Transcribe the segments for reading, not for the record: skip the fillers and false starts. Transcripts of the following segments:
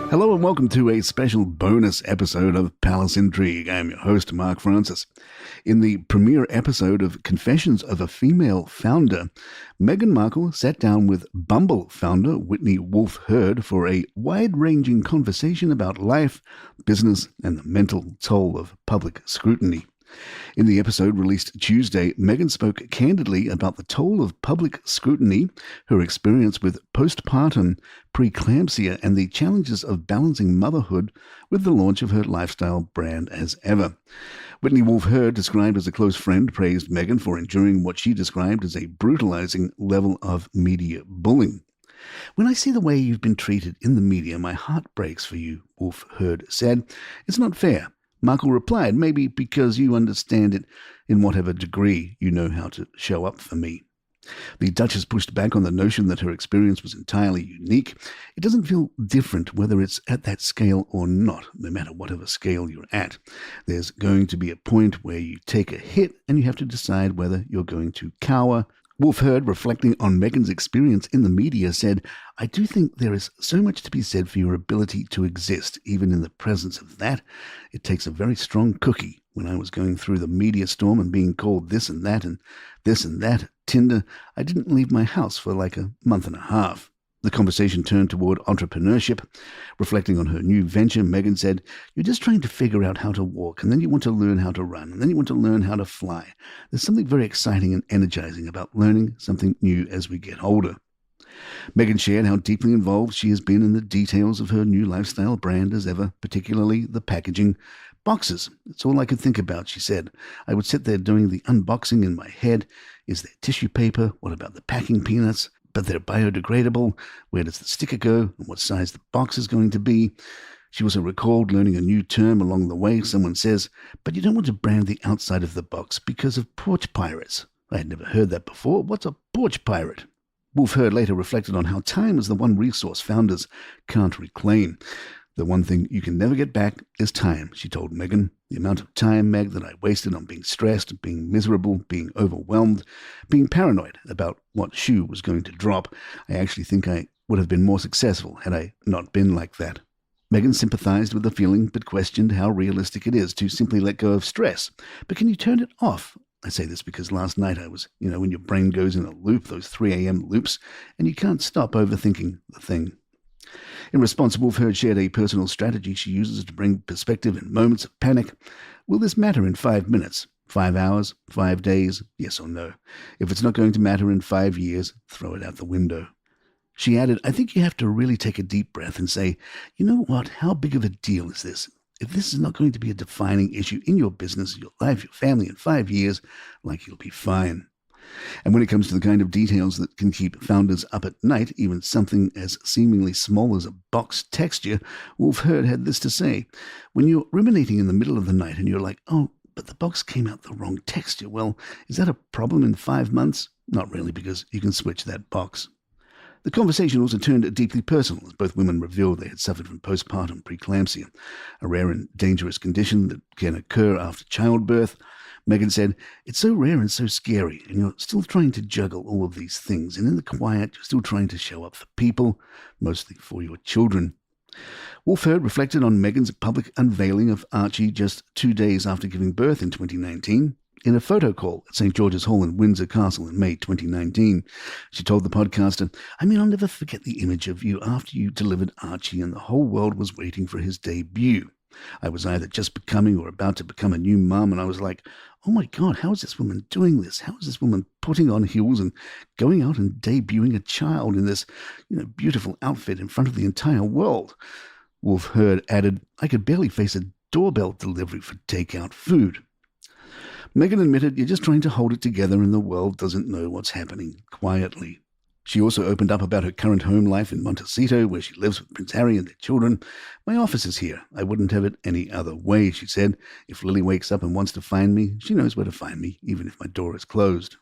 Hello and welcome to a special bonus episode of Palace Intrigue. I'm your host, Mark Francis. In the premiere episode of Confessions of a Female Founder, Meghan Markle sat down with Bumble founder Whitney Wolfe Herd for a wide-ranging conversation about life, business, and the mental toll of public scrutiny. In the episode released Tuesday, Meghan spoke candidly about the toll of public scrutiny, her experience with postpartum, preeclampsia, and the challenges of balancing motherhood with the launch of her lifestyle brand as ever. Whitney Wolfe Herd, described as a close friend, praised Meghan for enduring what she described as a brutalizing level of media bullying. "When I see the way you've been treated in the media, my heart breaks for you," Wolfe Herd said. "It's not fair." Markle replied, "Maybe because you understand it in whatever degree you know how to show up for me." The Duchess pushed back on the notion that her experience was entirely unique. "It doesn't feel different whether it's at that scale or not, no matter whatever scale you're at. There's going to be a point where you take a hit and you have to decide whether you're going to cower." Wolfe Herd, reflecting on Meghan's experience in the media, said, "I do think there is so much to be said for your ability to exist, even in the presence of that. It takes a very strong cookie. When I was going through the media storm and being called this and that and this and that at Tinder, I didn't leave my house for like a month and a half." The conversation turned toward entrepreneurship. Reflecting on her new venture, Meghan said, "You're just trying to figure out how to walk, and then you want to learn how to run, and then you want to learn how to fly. There's something very exciting and energizing about learning something new as we get older." Meghan shared how deeply involved she has been in the details of her new lifestyle brand as ever, particularly the packaging. "Boxes, it's all I could think about," she said. "I would sit there doing the unboxing in my head. Is there tissue paper? What about the packing peanuts? But they're biodegradable. Where does the sticker go? And what size the box is going to be?" She also recalled learning a new term along the way. Someone says, "But you don't want to brand the outside of the box because of porch pirates." I had never heard that before. What's a porch pirate? Wolfe Herd later reflected on how time is the one resource founders can't reclaim. "The one thing you can never get back is time," she told Meghan. "The amount of time, Meg, that I wasted on being stressed, being miserable, being overwhelmed, being paranoid about what shoe was going to drop. I actually think I would have been more successful had I not been like that." Meghan sympathized with the feeling, but questioned how realistic it is to simply let go of stress. "But can you turn it off?" I say this because last night I was, when your brain goes in a loop, those 3 a.m. loops, and you can't stop overthinking the thing. In response, Wolfe Herd shared a personal strategy she uses to bring perspective in moments of panic. "Will this matter in 5 minutes? 5 hours? 5 days? Yes or no? If it's not going to matter in 5 years, throw it out the window." She added, "I think you have to really take a deep breath and say, you know what, how big of a deal is this? If this is not going to be a defining issue in your business, your life, your family in 5 years, you'll be fine." And when it comes to the kind of details that can keep founders up at night, even something as seemingly small as a box texture, Wolfe Herd had this to say: "When you're ruminating in the middle of the night and you're like, oh, but the box came out the wrong texture, well, is that a problem in 5 months? Not really, because you can switch that box." The conversation also turned deeply personal as both women revealed they had suffered from postpartum preeclampsia, a rare and dangerous condition that can occur after childbirth. Meghan said, "It's so rare and so scary, and you're still trying to juggle all of these things, and in the quiet, you're still trying to show up for people, mostly for your children." Wolfe Herd reflected on Meghan's public unveiling of Archie just 2 days after giving birth in 2019. In a photo call at St. George's Hall in Windsor Castle in May 2019, she told the podcaster, I'll never forget the image of you after you delivered Archie and the whole world was waiting for his debut. I was either just becoming or about to become a new mum, and I was like, oh my God, how is this woman doing this? How is this woman putting on heels and going out and debuting a child in this, beautiful outfit in front of the entire world?" Wolfe Herd added, "I could barely face a doorbell delivery for takeout food." Meghan admitted, "You're just trying to hold it together and the world doesn't know what's happening quietly." She also opened up about her current home life in Montecito, where she lives with Prince Harry and their children. "My office is here. I wouldn't have it any other way," she said. "If Lily wakes up and wants to find me, she knows where to find me, even if my door is closed."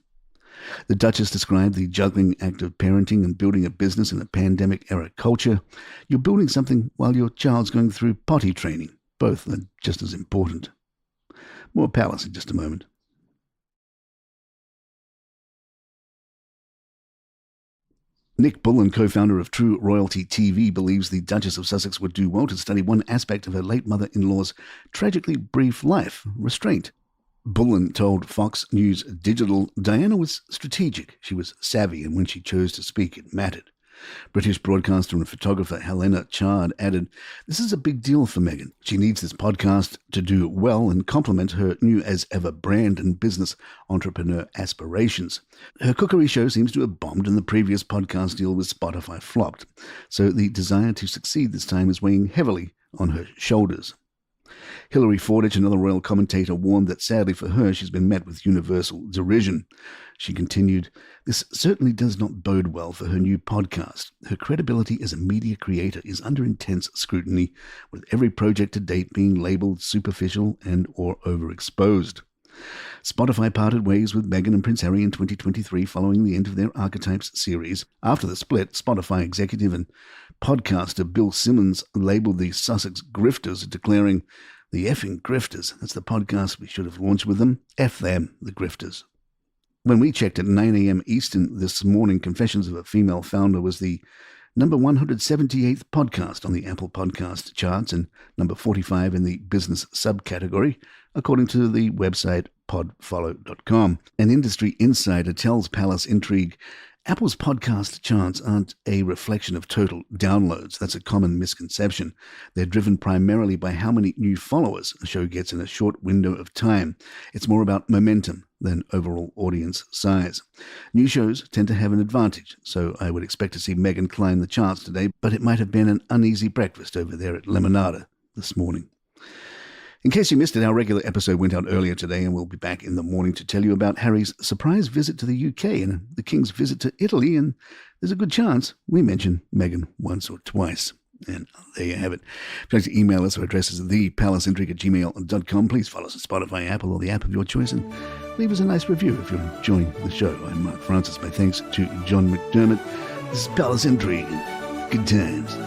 The Duchess described the juggling act of parenting and building a business in a pandemic-era culture. You're building something while your child's going through potty training. Both are just as important. More Palace in just a moment. Nick Bullen, co-founder of True Royalty TV, believes the Duchess of Sussex would do well to study one aspect of her late mother-in-law's tragically brief life, restraint. Bullen told Fox News Digital, Diana was strategic. She was savvy, and when she chose to speak, it mattered. British broadcaster and photographer Helena Chard added, "This is a big deal for Meghan. She needs this podcast to do well and complement her new as-ever brand and business entrepreneur aspirations. Her cookery show seems to have bombed and the previous podcast deal with Spotify flopped. So the desire to succeed this time is weighing heavily on her shoulders." Hilary Fordich, another royal commentator, warned that sadly for her, she's been met with universal derision. She continued, "This certainly does not bode well for her new podcast. Her credibility as a media creator is under intense scrutiny, with every project to date being labelled superficial and or overexposed." Spotify parted ways with Meghan and Prince Harry in 2023 following the end of their Archetypes series. After the split, Spotify executive and podcaster Bill Simmons labelled the Sussex grifters, declaring, "The effing grifters. That's the podcast we should have launched with them. F them, the grifters." When we checked at 9 a.m. Eastern this morning, Confessions of a Female Founder was the number 178th podcast on the Apple Podcast charts and number 45 in the business subcategory, according to the website podfollow.com. An industry insider tells Palace Intrigue, Apple's podcast charts aren't a reflection of total downloads. That's a common misconception. They're driven primarily by how many new followers a show gets in a short window of time. It's more about momentum than overall audience size. New shows tend to have an advantage, so I would expect to see Meghan climb the charts today, but it might have been an uneasy breakfast over there at Lemonada this morning. In case you missed it, our regular episode went out earlier today, and we'll be back in the morning to tell you about Harry's surprise visit to the UK and the King's visit to Italy, and there's a good chance we mention Meghan once or twice. And there you have it. If you'd like to email us, our address is thepalaceintrigue@gmail.com. Please follow us on Spotify, Apple, or the app of your choice, and leave us a nice review if you're enjoying the show. I'm Mark Francis. My thanks to John McDermott. This is Palace Intrigue. Good times.